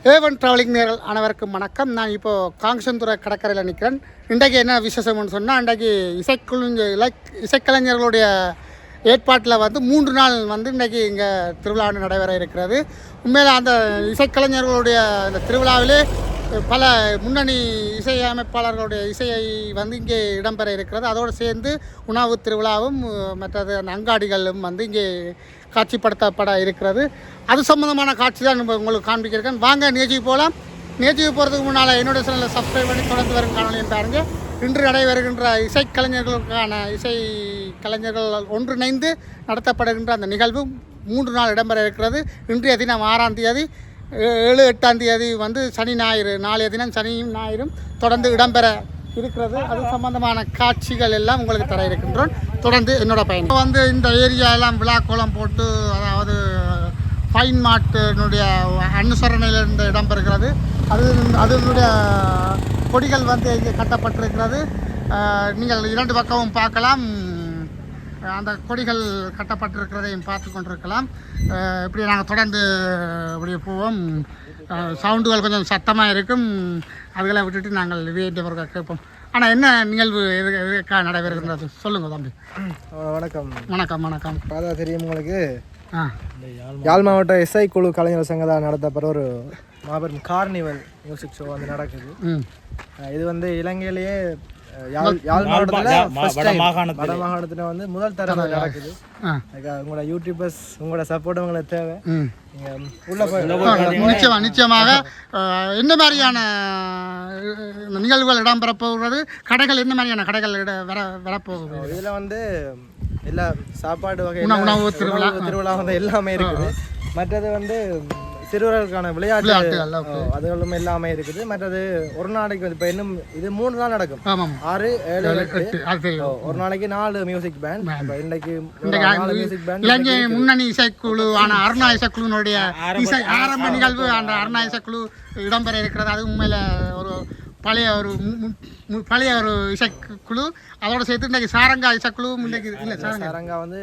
A1 travelling நேரல் அனைவருக்கும் வணக்கம். நான் இப்போது காங்கசந்துறை கடற்கரையில் நிற்கிறேன். இன்றைக்கு என்ன விசேஷம்னு சொன்னால், இன்றைக்கு இசைக்கலைஞர்களுடைய ஏற்பாட்டில் வந்து 3 நாள் வந்து இன்றைக்கி இங்கே திருவிழா நடைபெற இருக்கிறது. உண்மையில் அந்த இசைக்கலைஞர்களுடைய இந்த திருவிழாவிலே பல முன்னணி இசையமைப்பாளர்களுடைய இசையை வந்து இங்கே இடம்பெற இருக்கிறது. அதோடு சேர்ந்து உணவு திருவிழாவும் மற்றது அந்த அங்காடிகளும் வந்து இங்கே காட்சிப்படுத்தப்பட இருக்கிறது. அது சம்பந்தமான காட்சி தான் உங்களுக்கு காண்பிக்கிறேன். வாங்க நிகழ்ச்சிக்கு போகலாம். நிகழ்ச்சிக்கு போகிறதுக்கு முன்னால் என்னுடைய சேனலை சப்ஸ்கிரைப் பண்ணி தொடர்ந்து வரும் காணொலியும் பாருங்கள். இன்று நடைபெறுகின்ற இசைக்கலைஞர்கள் ஒன்றிணைந்து நடத்தப்படுகின்ற அந்த நிகழ்வு 3 நாள் இடம்பெற இருக்கிறது. இன்றைய தினம் 6ஆம் தேதி, 7, 8ஆம் தேதி வந்து சனி ஞாயிறு, நாளைய தினம் சனியும் ஞாயிறும் தொடர்ந்து இடம்பெற இருக்கிறது. அது சம்பந்தமான காட்சிகள் எல்லாம் உங்களுக்கு தர இருக்கின்றோம். தொடர்ந்து என்னோட பயணம் வந்து இந்த ஏரியா எல்லாம் விழாக்கோலம் போட்டு, அதாவது ஃபைன் மார்ட்டினுடைய அனுசரணையிலிருந்து இடம்பெறுகிறது. அதனுடைய கொடிகள் வந்து இங்கே கட்டப்பட்டிருக்கிறது. நீங்கள் 2 பக்கமும் பார்க்கலாம். அந்த கொடிகள் கட்டப்பட்டிருக்கிறதையும் பார்த்து கொண்டிருக்கலாம். இப்படி நாங்கள் தொடர்ந்து இப்படியே போவோம். சவுண்டுகள் கொஞ்சம் சத்தமாக இருக்கும். அதுகளை விட்டுட்டு நாங்கள் வேண்டியவர்களை கேட்போம். ஆனால் என்ன நிகழ்வு எதுக்காக நடைபெறுகின்றது சொல்லுங்கள் தம்பி. வணக்கம். வணக்கம். வணக்கம். பார்த்தா தெரியும் உங்களுக்கு, யாழ் மாவட்ட இசை குழு கலைஞர் சங்கத்தால் நடத்தப்படுற ஒரு மாபெரும் கார்னிவல் மியூசிக் ஷோ வந்து நடக்குது. இது வந்து இலங்கையிலேயே யாழ் மாவட்டத்தில் வட மாகாணத்தில் வந்து முதல் தடவை நடக்குது. உங்களோட யூடியூபர்ஸ் உங்களோட சப்போர்ட் உங்களுக்கு தேவை. உள்ள போய் நிச்சயமாக என்ன மாதிரியான நிகழ்வுகள் இடம்பெறப் போகிறது, கடைகள் என்ன மாதிரியான கடைகள் வரப்போகுது? இதில் வந்து எல்லா சாப்பாடு வகை உணவு திருவிழா வந்து எல்லாமே இருக்குது. மற்றது வந்து சிறுவர்களுக்கான விளையாட்டு அதுகளும் எல்லாமே இருக்குது. மற்றது ஒரு நாளைக்கு வந்து இப்போ இன்னும் இது 3 நாள் நடக்கும். 6, 7, 8 ஒரு நாளைக்கு 4 மியூசிக் பேண்ட். இன்னைக்கு மியூசிக் பேண்ட் இலங்கை முன்னணி இசைக்குழு ஆன அருணா இசைக்குழுனுடைய இசை ஆரம்ப நிகழ்வு அந்த அருணா இசைக்குழு இடம்பெற இருக்கிறது. அது உண்மையில ஒரு பழைய ஒரு இசைக்குழு. அதோட சேர்த்து இன்றைக்கு சாரங்கா இசைக்குழு இன்றைக்கு இல்லை, சாரங்கா வந்து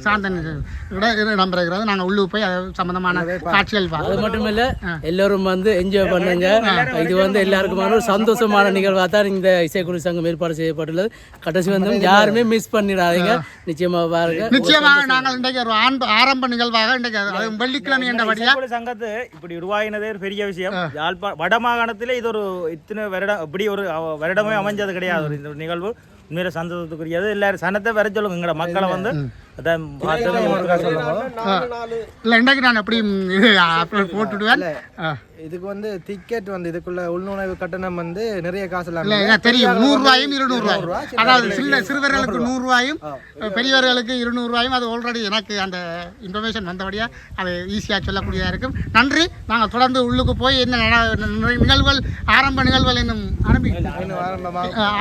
சாந்தன் இடம்பெறுகிறது. நாங்கள் உள்ளே போய் அது சம்பந்தமான காட்சிகள் பார்ப்போம். அது மட்டும் இல்லை, எல்லோரும் வந்து என்ஜாய் பண்ணுங்க. இது வந்து எல்லாருக்குமான ஒரு சந்தோஷமான நிகழ்வாக தான் இந்த இசைக்குழு சங்கம் ஏற்பாடு செய்யப்பட்டுள்ளது. கடைசி வந்து யாருமே மிஸ் பண்ணிடாதீங்க. நிச்சயமாக பாருங்க. நிச்சயமாக நாங்கள் இன்றைக்கு ஒரு ஆரம்ப நிகழ்வாக இன்றைக்கு வெள்ளிக்கிழமை என்ற வழியா சங்கத்தை இப்படி உருவாகினதே ஒரு பெரிய விஷயம். வட மாகாணத்தில் இது ஒரு இத்தனை வருடம் இப்படி ஒரு வருடமே அமைஞ்சது கிடையாது. இந்த நிகழ்வு உண்மையில சந்தோஷத்துக்குரியது. எல்லாரும் சனத்தை வர சொல்லுங்க. எங்களோட மக்களை வந்து இன்றைக்கு நான் எப்படி போட்டுடுவேன். இதுக்கு வந்து டிக்கெட் வந்து இதுக்குள்ள உள்நுழைவு கட்டணம் வந்து நிறைய காசு தெரியும். 100 ரூபாயும் 200 ரூபாயும். அதாவது சிறுவர்களுக்கு 100 ரூபாயும் பெரியவர்களுக்கு 200 ரூபாயும். அது ஆல்ரெடி எனக்கு அந்த இன்ஃபர்மேஷன் வந்தபடியா அது ஈஸியாக சொல்லக்கூடியதாக இருக்கும். நன்றி. நாங்கள் தொடர்ந்து உள்ளுக்கு போய் என்ன நிகழ்வுகள் ஆரம்ப நிகழ்வுகள் இன்னும்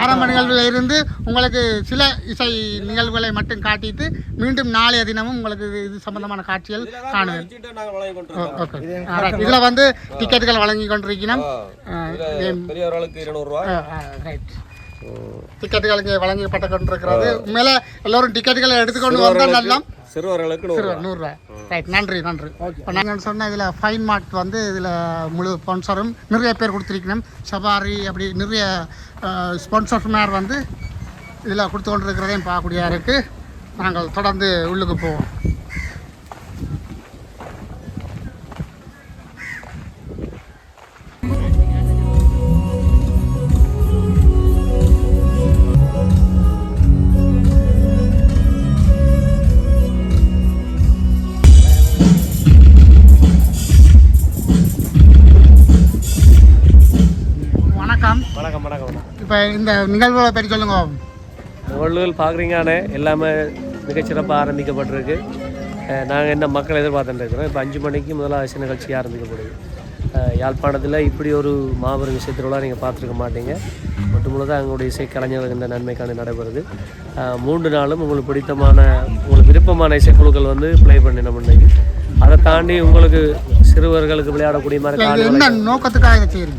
ஆரம்ப நிகழ்வில் இருந்து உங்களுக்கு சில இசை நிகழ்வுகளை மட்டும் காட்டிட்டு மீண்டும் நாளைய தினமும் உங்களுக்கு இது சம்பந்தமான காட்சிகள் காணுவேன். இதுல வந்து டிக்கெட்டுகள் வழங்கி கொண்டிருக்கிறோம். டிக்கெட்டுகள் இங்கே வழங்கப்பட்டு கொண்டிருக்கிறது. உண்மையில எல்லோரும் டிக்கெட்டுகளை எடுத்துக்கொண்டு வந்தால் நல்லா. சிறுவர்களுக்கு 100 ரூபாய். ரைட். நன்றி. இப்போ நாங்கள் சொன்ன இதில் ஃபைன் மார்ட் வந்து இதில் முழு ஸ்பான்சரும் நிறைய பேர் கொடுத்துருக்கணும். சபாரி அப்படி நிறைய ஸ்பான்சர்மார் வந்து இதில் கொடுத்து கொண்டிருக்கிறதையும் பார்க்கக்கூடியதாக இருக்குது. நாங்கள் தொடர்ந்து உள்ளுக்கு போவோம். வணக்கம். இப்போ இந்த நிகழ்வுகளை பற்றி சொல்லுங்க. நிகழ்வுகள் பார்க்குறீங்கன்னு எல்லாமே மிகச்சிறப்பாக ஆரம்பிக்கப்பட்டிருக்கு. நாங்கள் என்ன மக்கள் எதிர்பார்த்துட்டு இருக்கிறோம். இப்போ 5 மணிக்கு முதலாவது நிகழ்ச்சி ஆரம்பிக்கப்படுது. யாழ்ப்பாணத்தில் இப்படி ஒரு மாபெரும் இசை திருவிழா நீங்கள் பார்த்துருக்க மாட்டீங்க. ஒட்டுமுழுதாக எங்களுடைய இசை கலைஞர்கள் இந்த நன்மைக்கான நடைபெறுது. 3 நாளும் உங்களுக்கு பிடித்தமான உங்களுக்கு விருப்பமான இசைக்குழுக்கள் வந்து ப்ளே பண்ணினோம் இன்றைக்கு. அதை தாண்டி உங்களுக்கு சிறுவர்களுக்கு விளையாடக்கூடிய மாதிரி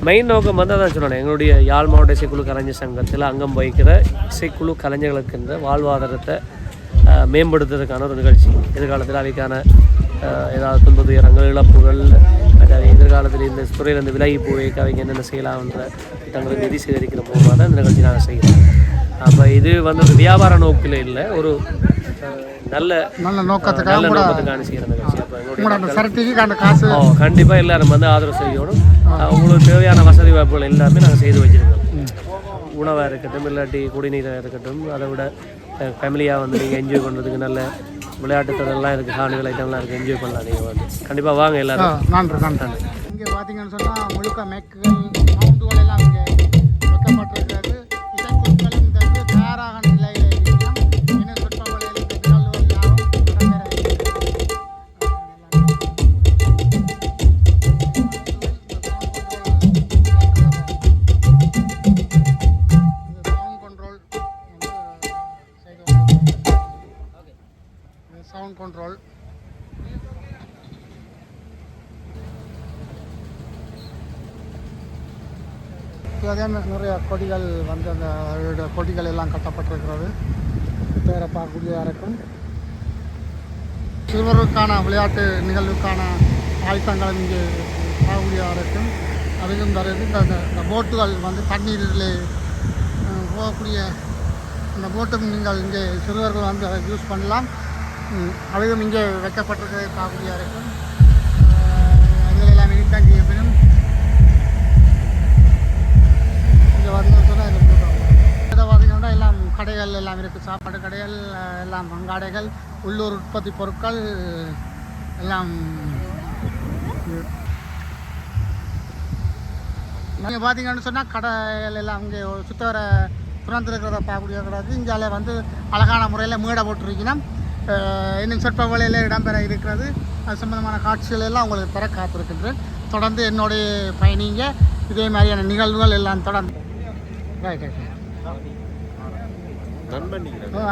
மெயின் நோக்கம் வந்து அதான் சொன்னேன். எங்களுடைய யாழ் மாவட்ட இசைக்குழு கலைஞர் சங்கத்தில் அங்கம் வகிக்கிற இசைக்குழு கலைஞர்களுக்கு வாழ்வாதாரத்தை மேம்படுத்துறதுக்கான ஒரு நிகழ்ச்சி. எதிர்காலத்தில் அவைக்கான ஏதாவது துன்ப துயரங்கள் இழப்புகள் மற்ற எதிர்காலத்தில் இந்த துறையிலிருந்து விலகி போய் அவங்க என்னென்ன செய்யலாம்ன்ற தங்களை நிதி சேகரிக்கிற மூலமாக தான் இந்த நிகழ்ச்சி நாங்கள் செய்கிறோம். அப்போ இது வந்து ஒரு வியாபார நோக்கில் இல்லை, ஒரு நல்ல நோக்கத்துக்கான செய்கிற நிகழ்ச்சி. அப்போ கண்டிப்பாக எல்லாரும் வந்து ஆதரவு செய்யணும். உங்களுக்கு தேவையான வசதி வாய்ப்புகள் எல்லாமே நாங்கள் செய்து வச்சுருக்கோம். உணவாக இருக்கட்டும், இல்லாட்டி குடிநீராக இருக்கட்டும், அதை விட ஃபேமிலியாக வந்து நீங்கள் என்ஜாய் பண்ணுறதுக்கு நல்ல விளையாட்டுத்தெல்லாம் இருக்குது, காணுகள் ஐட்டம்லாம் இருக்குது, என்ஜாய் பண்ணலாம். நீங்கள் வந்து கண்டிப்பாக வாங்க எல்லாரும். நன்றி. இங்கே பார்த்தீங்கன்னு சொன்னால் முழுக்க மேக்குகள் சவுண்டுகள் எல்லாம் இங்கே வைக்கப்பட்டிருக்கிறது. இசைக்குழுக்களும் தந்து தயாராக நிலையில் இருக்கலாம். இன்னும் சொற்பவளையில் இந்த நிகழ்வுகள் யாரும் சவுண்ட் கண்ட்ரோல் அதே நிறைய கொடிகள் வந்து அந்த கொடிகள் எல்லாம் கட்டப்பட்டிருக்கிறது. பேரை பார்க்கக்கூடியதாக இருக்கும். சிறுவர்களுக்கான விளையாட்டு நிகழ்வுக்கான ஆயத்தங்களும் இங்கே பார்க்கக்கூடியதாக இருக்கும். அதுக்கும் தருது இந்த போட்டுகள் வந்து தண்ணீரில் போகக்கூடிய இந்த போட்டும் நீங்கள் இங்கே சிறுவர்கள் வந்து அதை யூஸ் பண்ணலாம். அதுவும் இங்கே வைக்கப்பட்டிருக்கிறது பார்க்கக்கூடியதாக இருக்கும். அதில் எல்லாம் நீட்டாக இருப்பினும் இங்கே வந்து சொன்னால் இதை பார்த்திங்கன்னா எல்லாம் கடைகள் எல்லாம் இருக்குது. சாப்பாடு கடைகள் எல்லாம் அங்காடைகள், உள்ளூர் உற்பத்தி பொருட்கள் எல்லாம். நீங்கள் பார்த்தீங்கன்னு சொன்னால் கடைகள் எல்லாம் இங்கே சுத்த வர துறந்துருக்கிறத பார்க்கக்கூடிய கிடையாது. இங்கே வந்து அழகான முறையில் மேடை போட்டிருக்கணும். இன்னும் சொற்ப வேளையில் இடம்பெற இருக்கிறது. அது சம்பந்தமான காட்சிகள் எல்லாம் உங்களுக்கு தர காத்திருக்கின்றேன். தொடர்ந்து என்னுடைய பயணிங்க இதே மாதிரியான நிகழ்வுகள் எல்லாம் தொடர்ந்து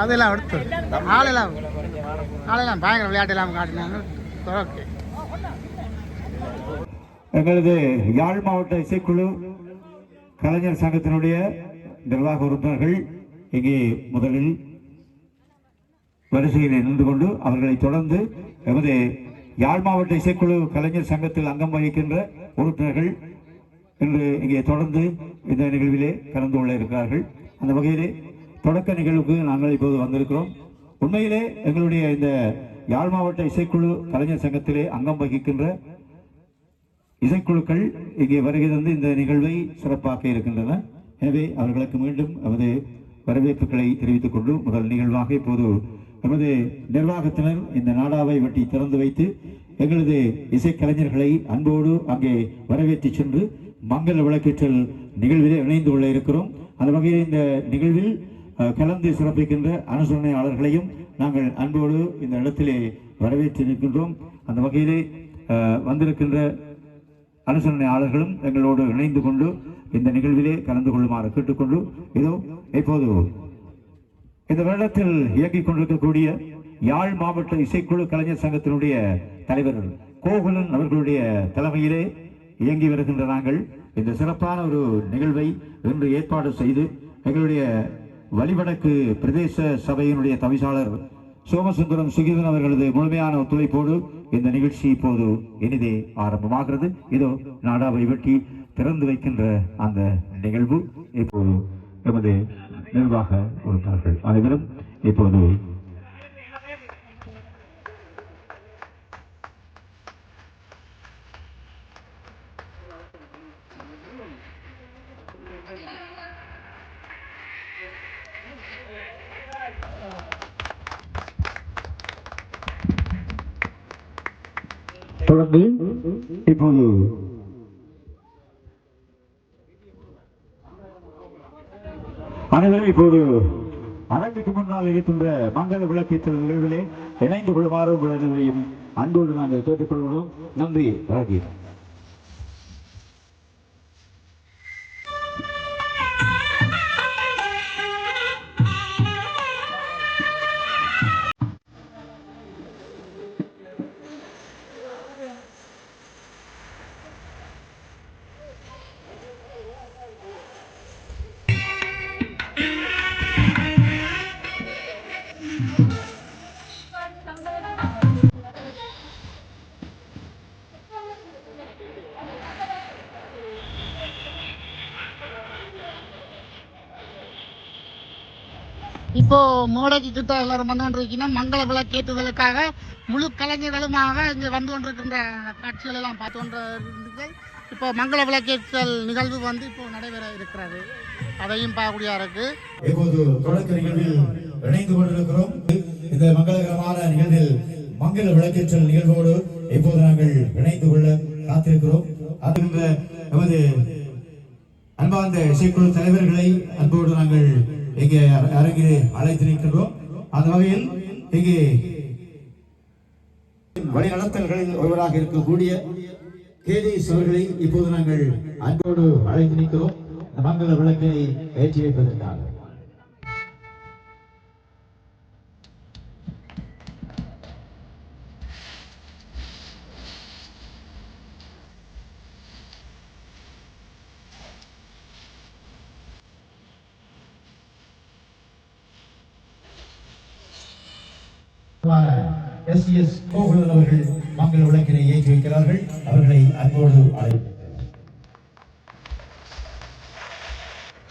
அதெல்லாம் எடுத்து ஆளெல்லாம் பயங்கர விளையாட்டு எல்லாம் காட்டினாங்க. ஓகே. எங்களது யாழ் மாவட்ட இசைக்குழு கலைஞர் சங்கத்தினுடைய நிர்வாக உறுப்பினர்கள் இங்கே முதலில் வரிசையில் நின்று கொண்டு அவர்களை தொடர்ந்து எமது யாழ் மாவட்ட இசைக்குழு கலைஞர் சங்கத்தில் அங்கம் வகிக்கின்ற உறுப்பினர்கள் இன்று இங்கே தொடர்ந்து இந்த நிகழ்விலே கலந்து கொள்ள இருக்கிறார்கள். அந்த வகையிலே தொடக்க நிகழ்வுக்கு நாங்கள் இப்போது வந்திருக்கிறோம். உண்மையிலே எங்களுடைய இந்த யாழ் மாவட்ட இசைக்குழு கலைஞர் சங்கத்திலே அங்கம் வகிக்கின்ற இசைக்குழுக்கள் இங்கே வருகை தந்து இந்த நிகழ்வை சிறப்பாக்க இருக்கின்றன. எனவே அவர்களுக்கு மீண்டும் நமது வரவேற்புகளை தெரிவித்துக் கொண்டு முதல் நிகழ்வாக இப்போது நமது நிர்வாகத்தினர் இந்த நாடாவை வெட்டி திறந்து வைத்து எங்களது இசைக்கலைஞர்களை அன்போடு அங்கே வரவேற்று சென்று மங்கள விளக்கேற்றல் நிகழ்விலே இணைந்து கொள்ள இருக்கிறோம். அந்த வகையில் இந்த நிகழ்வில் கலந்து சிறப்பிக்கின்ற அனுசரணையாளர்களையும் நாங்கள் அன்போடு இந்த இடத்திலே வரவேற்று நிற்கின்றோம். அந்த வகையிலே வந்திருக்கின்ற அனுசரணையாளர்களும் எங்களோடு இணைந்து கொண்டு இந்த நிகழ்விலே கலந்து கொள்ளுமாறு கேட்டுக்கொண்டு இதோ இப்போது இந்த வருடத்தில் இயங்கிக் கொண்டிருக்கக்கூடிய யாழ் மாவட்ட இசைக்குழு கலைஞர் சங்கத்தினுடைய தலைவர் கோகுலன் அவர்களுடைய தலைமையிலே இயங்கி வருகின்ற நாங்கள் இந்த சிறப்பான ஒரு நிகழ்வை இன்று ஏற்பாடு செய்து எங்களுடைய வலிவடக்கு பிரதேச சபையினுடைய தவிசாளர் சோமசுந்தரம் சுகிதன் அவர்களது முழுமையான ஒத்துழைப்போடு இந்த நிகழ்ச்சி இப்போது இனிதே ஆரம்பமாகிறது. இதோ நாடாவை வெட்டி திறந்து வைக்கின்ற அந்த நிகழ்வு இப்போது எமது நிர்வாக உறுப்பினர்கள் அனைவரும் இப்போது தொடர்ந்து இப்போது அனைவரும் இப்போது அரங்குக்கு முன்னால் இருக்கின்ற மங்கள விளக்கேற்றல் நிகழ்விலே இணைந்து கொள்ளுமாறு உங்கள் அனைவரையும் அன்போடு நாங்கள் கேட்டுக்கொள்கிறோம். நன்றி. வணக்கம். இப்போது மோடைக்கு கிட்ட எல்லாரும் வந்து கொண்டிருக்கணும். மங்கள விளக்கேற்றுதலுக்காக முழு கலைஞர்களுமாக இங்கே வந்து கொண்டிருக்கின்ற காட்சிகள் எல்லாம் பார்த்து கொண்டிருந்தீங்க. இப்போ மங்கள விளக்கேற்றல் நிகழ்வு வந்து இப்போ நடைபெற இருக்கிறது. அதையும் பார்க்கக்கூடியா இருக்கு. இப்போது தொடக்க நிகழ்வில் இணைந்து கொண்டிருக்கிறோம். இந்த மங்களகரமான நிகழ்வில் மங்கள விளக்கேற்றல் நிகழ்வோடு இப்போது நாங்கள் இணைந்து கொள்ள காத்திருக்கிறோம். அதுகின்ற நமது அன்பார்ந்த இசைக்குழு தலைவர்களை அன்போடு நாங்கள் இங்கே அரங்கிலே அழைத்திருக்கின்றோம். அந்த வகையில் இங்கே வழிநடத்தல்களில் ஒருவராக இருக்கக்கூடிய கேதீஸ் அவர்களை இப்போது நாங்கள் அன்போடு அழைத்திருக்கிறோம். மங்கள விளக்கை ஏற்றி வைப்பதற்காக எஸ் கோகுலன் அவர்கள் மங்கள விளக்கினை ஏற்றி வைக்கிறார்கள். அவர்களை அன்போடு அழைக்கிறோம்.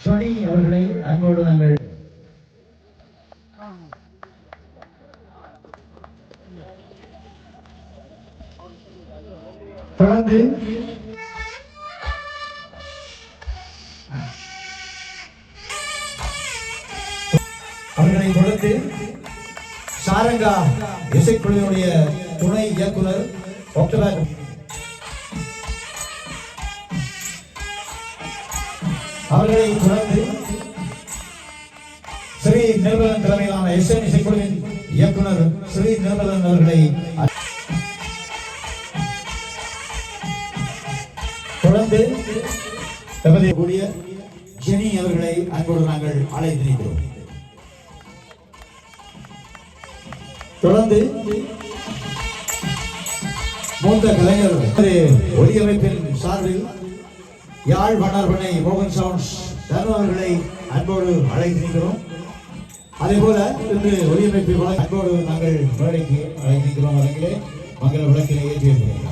ஷோனி அவர்களை அன்போடு நாங்கள் தொடர்ந்து அவர்களை தொடர்ந்து சாரங்கா இசைக்குழுவினுடைய துணை இயக்குனர் அக்டோபர் அவர்களை தொடர்ந்து ஸ்ரீ நிர்மலன் தலைமையிலான எஸ்என் இசைக்குழுவின் இயக்குனர் ஸ்ரீ நிர்மலன் அவர்களை தொடர்ந்து கூடிய ஜெனி அவர்களை அன்போடு நாங்கள் அழைத்திருக்கிறோம். தொடர்ந்து மூத்த கலைஞர் ஒளியமைப்பின் சார்பில் யாழ் வண்ணார்பனை மோகன் சவுண்ட்ஸ் தனு அவர்களை அன்போடு அழைத்திருக்கிறோம். அதே போல இன்று ஒளியமைப்பு அன்போடு நாங்கள் மேடைக்கு அழைத்திருக்கிறோம். அரங்கிலே மங்கள விளக்கினை ஏற்றியிருக்கிறோம்.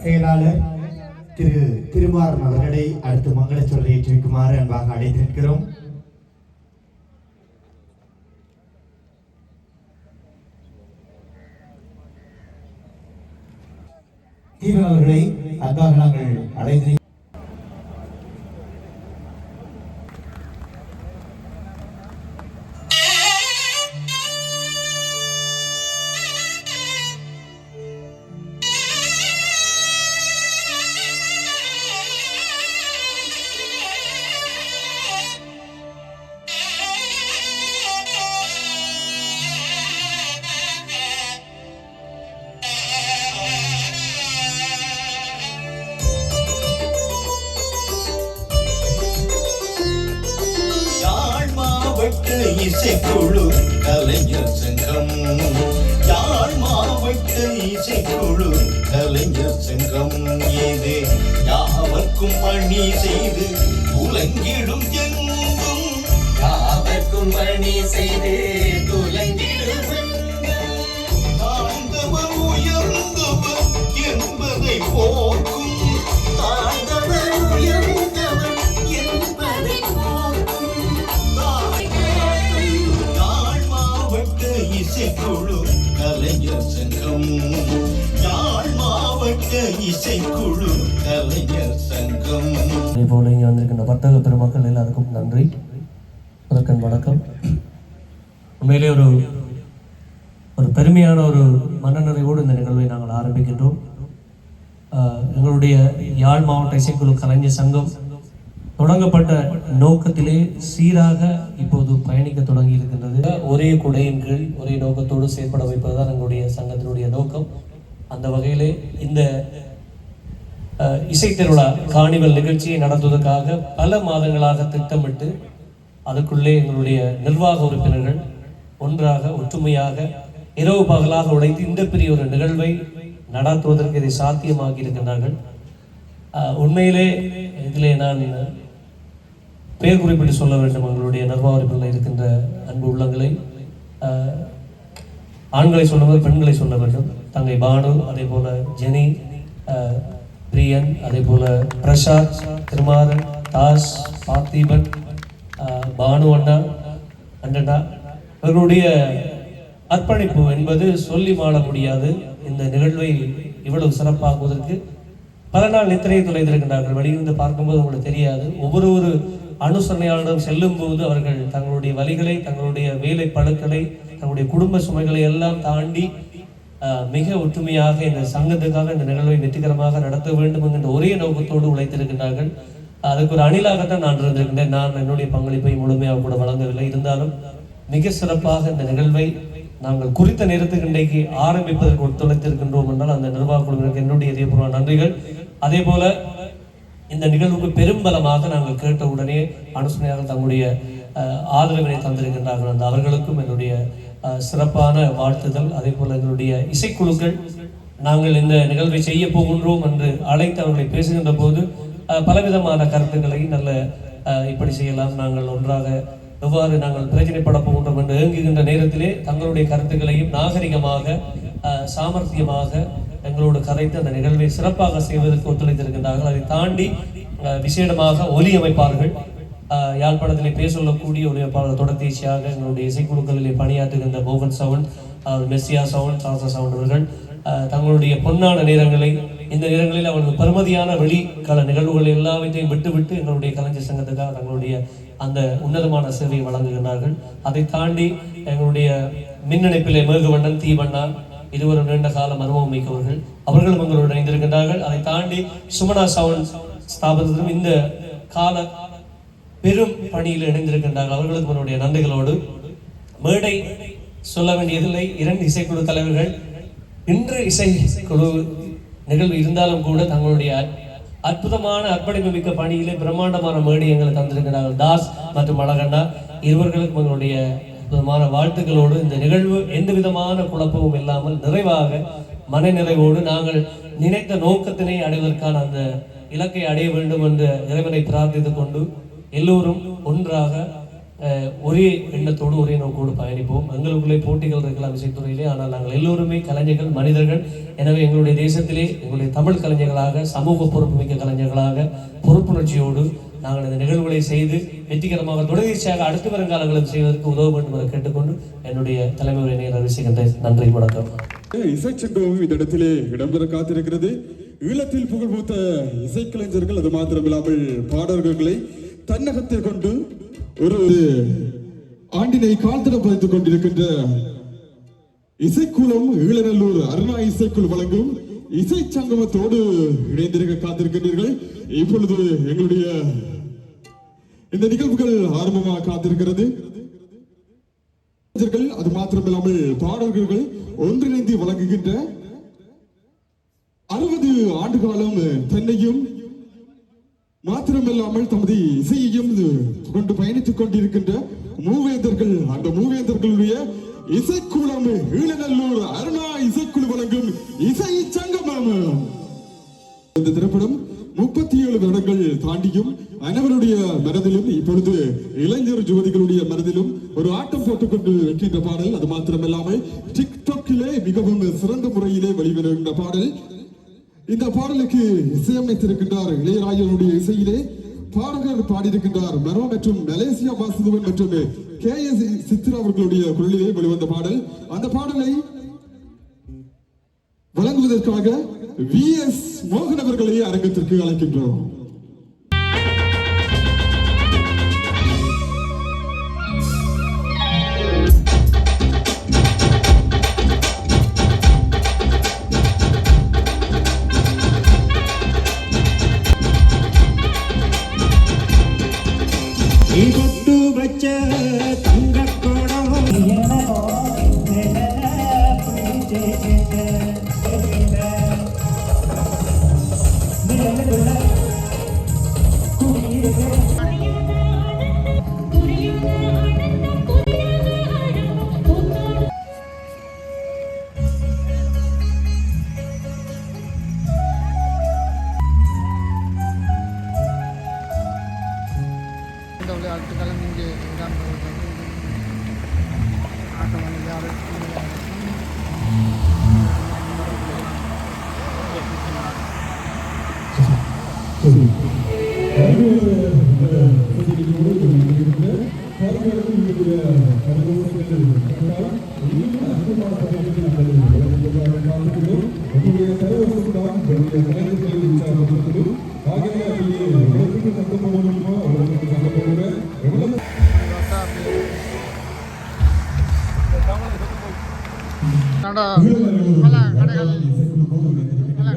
செயலாளர் திரு திருமாறன் அவர்களை அடுத்து மங்கள சொல்லை ஏற்றி வைக்குமாறு அன்பாக அழைத்திருக்கிறோம். தீபன் அவர்களை அன்பாக நாங்கள் அழைத்திருக்கிறோம். இசைக்குழு கலைஞர் சங்கம் யாழ் மாவட்ட இசைக்குழு கலைஞர் சங்கம் ஏது யாவர்க்கும் பணி செய்து உலங்கிடும் எங்கும் யாவர்க்கும் பணி செய்து துலங்கிடும் தாழ்ந்தவர் உயர்ந்தவர் என்பதை போக்கும் தாழ்ந்தவர் உயர்ந்தவர் என்பதை போக்கும் இசைக்குழு கலைஞர் சங்கம் யாழ் மாவட்ட இசைக்குழு கலைஞர் சங்கம். அதே போல இங்கே வந்திருக்கின்ற வர்த்தக பெருமக்கள் எல்லாருக்கும் நன்றி, முதற்கண் வணக்கம். உண்மையிலே ஒரு பெருமையான ஒரு மனநிறைவோடு இந்த நிகழ்வை நாங்கள் ஆரம்பிக்கின்றோம். எங்களுடைய யாழ் மாவட்ட இசைக்குழு கலைஞர் சங்கம் தொடங்கப்பட்ட நோக்கத்திலே சீராக இப்போது பயணிக்க தொடங்கி இருக்கின்றது. ஒரே குடையின் கீழ் ஒரே நோக்கத்தோடு செயல்பட வைப்பதுதான் எங்களுடைய சங்கத்தினுடைய நோக்கம். அந்த வகையிலே இந்த இசைத்திருவிழா கார்னிவல் நிகழ்ச்சியை நடத்துவதற்காக பல மாதங்களாக திட்டமிட்டு அதுக்குள்ளே எங்களுடைய நிர்வாக உறுப்பினர்கள் ஒன்றாக ஒற்றுமையாக இரவு பகலாக உழைத்து இந்த பெரிய ஒரு நிகழ்வை நடத்துவதற்கு இதை சாத்தியமாக்கி இருக்கின்றார்கள். உண்மையிலே இதிலே நான் பெயர் குறிப்பிட்டு சொல்ல வேண்டும். எங்களுடைய நிர்வாக உறுப்பினர்கள் இருக்கின்ற அன்பு உள்ளங்களை ஆண்களை சொன்னவர் பெண்களை சொல்ல வேண்டும். தங்கை பானு, அதே போல ஜெனி, பிரியன், அதே போல பிரசாத், திருமாறன், தாஸ், பார்த்திபன், பானு அண்ணா, அண்டனா, இவர்களுடைய அர்ப்பணிப்பு என்பது சொல்லி மாள முடியாது. இந்த நிகழ்வை இவ்வளவு சிறப்பாக்குவதற்கு பல நாள் நித்திரையை தொலைந்திருக்கின்றார்கள். வெளியிருந்து பார்க்கும்போது உங்களுக்கு தெரியாது. ஒவ்வொரு அனுசரணையாளரும் செல்லும் போது அவர்கள் தங்களுடைய வலிகளை, தங்களுடைய வேலை பழுக்களை, தங்களுடைய குடும்ப சுமைகளை எல்லாம் தாண்டி மிக ஒற்றுமையாக இந்த சங்கத்துக்காக இந்த நிகழ்வை வெற்றிகரமாக நடத்த வேண்டும் என்கின்ற ஒரே நோக்கத்தோடு உழைத்திருக்கின்றார்கள். அதுக்கு ஒரு அணிலாகத்தான் நான் இருந்திருக்கின்றேன். நான் என்னுடைய பங்களிப்பை முழுமையாக கூட வழங்கவில்லை. இருந்தாலும் மிக சிறப்பாக இந்த நிகழ்வை நாங்கள் குறித்த நேரத்துக்கு இன்றைக்கு ஆரம்பிப்பதற்கு ஒத்துழைத்திருக்கின்றோம் என்றால் அந்த நிர்வாக குழுவினருக்கு என்னுடைய இதயபூர்வ நன்றிகள். அதே போல இந்த நிகழ்வுக்கு பெரும்பலமாக நாங்கள் கேட்ட உடனே அனுசரணையாக தங்களுடைய ஆதரவினை தந்திருக்கின்றார்கள். அந்த அவர்களுக்கும் என்னுடைய சிறப்பான வாழ்த்துதல். அதே போல எங்களுடைய இசைக்குழுக்கள் நாங்கள் இந்த நிகழ்வை செய்ய போகின்றோம் என்று அழைத்து அவர்களை பேசுகின்ற போது பலவிதமான கருத்துக்களை நல்ல இப்படி செய்யலாம், நாங்கள் ஒன்றாக எவ்வாறு நாங்கள் பிரச்சனைப்பட போகின்றோம் என்று இயங்குகின்ற நேரத்திலே தங்களுடைய கருத்துக்களையும் நாகரிகமாக சாமர்த்தியமாக எங்களோடு கரைத்து அந்த நிகழ்வை சிறப்பாக செய்வதற்கு ஒத்துழைத்திருக்கின்றார்கள். அதை தாண்டி விசேடமாக ஒலி அமைப்பார்கள், யாழ்ப்பாணத்திலே பேசொல்லக்கூடிய ஒலியமைப்பாளர் தொடர்ச்சியாக எங்களுடைய இசைக்குழுக்களிலே பணியாற்றுகின்ற மோகன் சவுண்ட், மெஸ்ஸியா சவுண்ட், சாசா சவுண்ட் அவர்கள் தங்களுடைய பொன்னான நேரங்களை இந்த நேரங்களில் அவர்கள் பெருமதியான வெளிக்கள நிகழ்வுகள் எல்லாவற்றையும் விட்டுவிட்டு எங்களுடைய கலைஞர் சங்கத்துக்காக தங்களுடைய அந்த உன்னதமான சேவையை வழங்குகிறார்கள். அதை தாண்டி எங்களுடைய மின்னிணைப்பிலே மேகுவண்ணன், தீவண்ணா இருவரும் நீண்ட காலம் அனுபவம் மிக்கவர்கள், அவர்களும் எங்களோடு இணைந்திருக்கின்றார்கள். அதை தாண்டி சுமனா சவுண்ட் ஸ்தாபனத்திலும் இந்த கால பெரும் பணியில் இணைந்திருக்கின்றார்கள். அவர்களுக்கு என்னுடைய நன்றிகளோடு மேடை சொல்ல வேண்டியதில்லை. 2 இசைக்குழு தலைவர்கள் இன்று இசைக்குழு நிகழ்வு இருந்தாலும் கூட தங்களுடைய அற்புதமான அர்ப்பணிப்பு மிக்க பணியிலே பிரம்மாண்டமான மேடை எங்களை தந்திருக்கிறார்கள். தாஸ் மற்றும் அழகண்ணா இருவர்களுக்கும் எங்களுடைய அற்புதமான வாழ்த்துக்களோடு இந்த நிகழ்வு எந்த விதமான குழப்பமும் இல்லாமல் நிறைவாக மன நிறைவோடு நாங்கள் நினைத்த நோக்கத்தினை அடைவதற்கான அந்த இலக்கை அடைய வேண்டும் என்று இறைவனை பிரார்த்தித்துக் கொண்டு எல்லோரும் ஒன்றாக ஒரே எண்ணத்தோடு ஒரே நோக்கோடு பயணிப்போம். எங்களுக்குள்ளே போட்டிகள் இருக்கலாம் இசைத்துறையிலே, ஆனால் நாங்கள் எல்லோருமே கலைஞர்கள், மனிதர்கள். எனவே எங்களுடைய தேசத்திலே எங்களுடைய தமிழ் கலைஞர்களாக, சமூக பொறுப்புமிக்க கலைஞர்களாக பொறுப்புணர்ச்சியோடு நாங்கள் இந்த நிகழ்வுகளை செய்து வெற்றிகரமாக தொடர்ச்சியாக அடுத்து வரும் காலங்களில் செய்வதற்கு உதவ வேண்டும் என கேட்டுக்கொண்டு என்னுடைய தலைமை உரையை அறிவிக்கின்றேன். நன்றி, வணக்கம். இசைச்சங்கம் இந்த இடத்திலே இடம்பெற காத்திருக்கிறது. ஈழத்தில் புகழ்பூத்த இசைக்கலைஞர்கள் அது மாத்திரமில்லாமல் பாடல்களை தன்னகத்தை கொண்டு ஒரு ஆண்டினை கால்தடம் பதித்துக் கொண்டிருக்கின்ற இசைக்குளம் ஈழநல்லூர் அருணா இசைக்குழு வழங்கும் இசை சங்கமத்தோடு இணைந்திருக்க காத்திருக்கின்றீர்கள். இப்பொழுது எங்களுடைய இந்த நிகழ்வுகள் ஆரம்பமாக காத்திருக்கிறது. அது மாத்திரமில்லாமல் பாடல்கள் ஒன்றிணைந்து வழங்குகின்ற 60 ஆண்டு காலம் தன்னையும் மாத்திரமில்லாமல் தமது இசையையும் கொண்டு பயணித்துக் கொண்டிருக்கின்ற மூவேந்தர்கள், அந்த மூவேந்தர்களுடைய இசைக்குளம் ஈழநல்லூர் அருணா இசைக்குழு வழங்கும் இசை சங்கமம். இந்த திரைப்படம் 37 வருடங்கள் தாண்டியும் அனைவருடைய மனதிலும் இப்பொழுது இளைஞர் யுவதிகளுடைய மனதிலும் ஒரு ஆட்டம் போட்டுக்கொண்டு இருக்கின்ற பாடல். அது மாத்திரமில்லாமல் டிக்டாக்கிலே மிகவும் சிறந்த முறையிலே வெளிவருகின்ற பாடல். இந்த பாடலுக்கு இசையமைத்திருக்கின்றார் இளையராஜனுடைய இசையிலே பாடகர் பாடியிருக்கின்றார் மரோ மற்றும் மலேசியா வாசுதேவன் மற்றும் KS சித்ரா அவர்களுடைய குரலிலே வெளிவந்த பாடல். அந்த பாடலை வழங்குவதற்காக VS மோகன் அவர்களை அரங்கத்திற்கு அழைக்கின்றோம். பல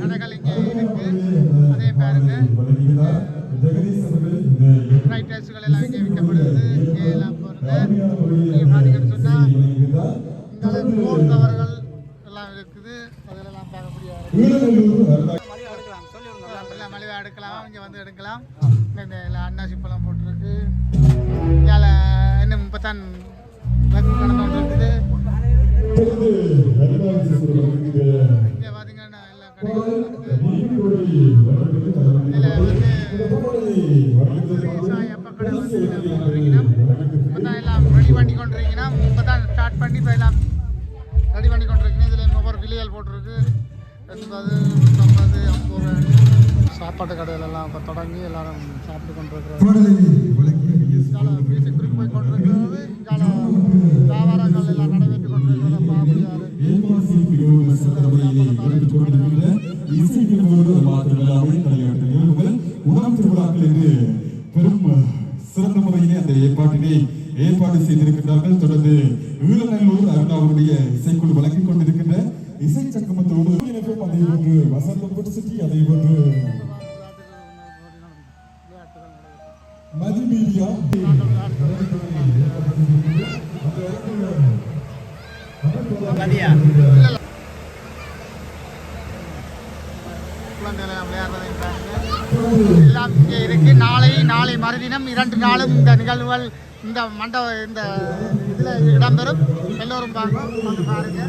கடைகள் இங்கே இருக்கு. அதே பாருங்க ஃப்ரைட் ரைஸுகள் எல்லாம் இங்கே விற்கப்படுது. இங்கே எல்லாம் போகிறது நீங்கள் பார்த்தீங்கன்னு சொன்னால் இங்கே ஃபோன் கவர்கள் எல்லாம் இருக்குது. அதெல்லாம் பார்க்கக்கூடிய எல்லாம் மலிவாக எடுக்கலாம். இங்கே வந்து எடுக்கலாம். இந்த அன்னாசி பழம் போட்டிருக்கு. இதில் இன்னும் இப்போ தான் நடந்து கொண்டு இருக்குது. இங்கே பார்த்தீங்கன்னா எல்லா கடைகளும் இதில் வந்து விவசாய பக்கம் வந்து இப்போ தான் எல்லாம் ரெடி பண்ணி கொண்டிருக்கீங்கன்னா இப்போ தான் ஸ்டார்ட் பண்ணி இப்போ எல்லாம் ரெடி பண்ணி கொண்டிருக்கீங்க. இதில் ஒவ்வொரு விலைகள் போட்டிருக்கு. 80, 50, 50 சாப்பாட்டு கடையிலெல்லாம் இப்போ தொடங்கி எல்லாரும் சாப்பிட்டு கொண்டிருக்கிறது. மியூசிக் குரூப் போய் கொண்டிருக்கிறது. வியாபாரங்கள் எல்லாம் நடைபெற்று கொண்டிருக்கிறத பார்க்க உணவு திருவிழாக்கள் என்று பெரும் சிறந்த முறையிலே அந்த ஏற்பாடு செய்திருக்கிறார்கள். தொடர்ந்து ஈழநல்லூர் அருணாவுடைய இசைக்குழு வழங்கிக் கொண்டிருக்கின்ற இசை சங்கமத்தோடு அதே போன்று வசந்தம் புட்சிட்டி அதே போன்று மதிமீடியா எல்லாம் இங்கே இருக்கு. நாளை மறுதினம் 2 நாளும் இந்த நிகழ்வுகள் இந்த இந்த இதில் இடம்பெறும். எல்லோரும் வந்து பாருங்க.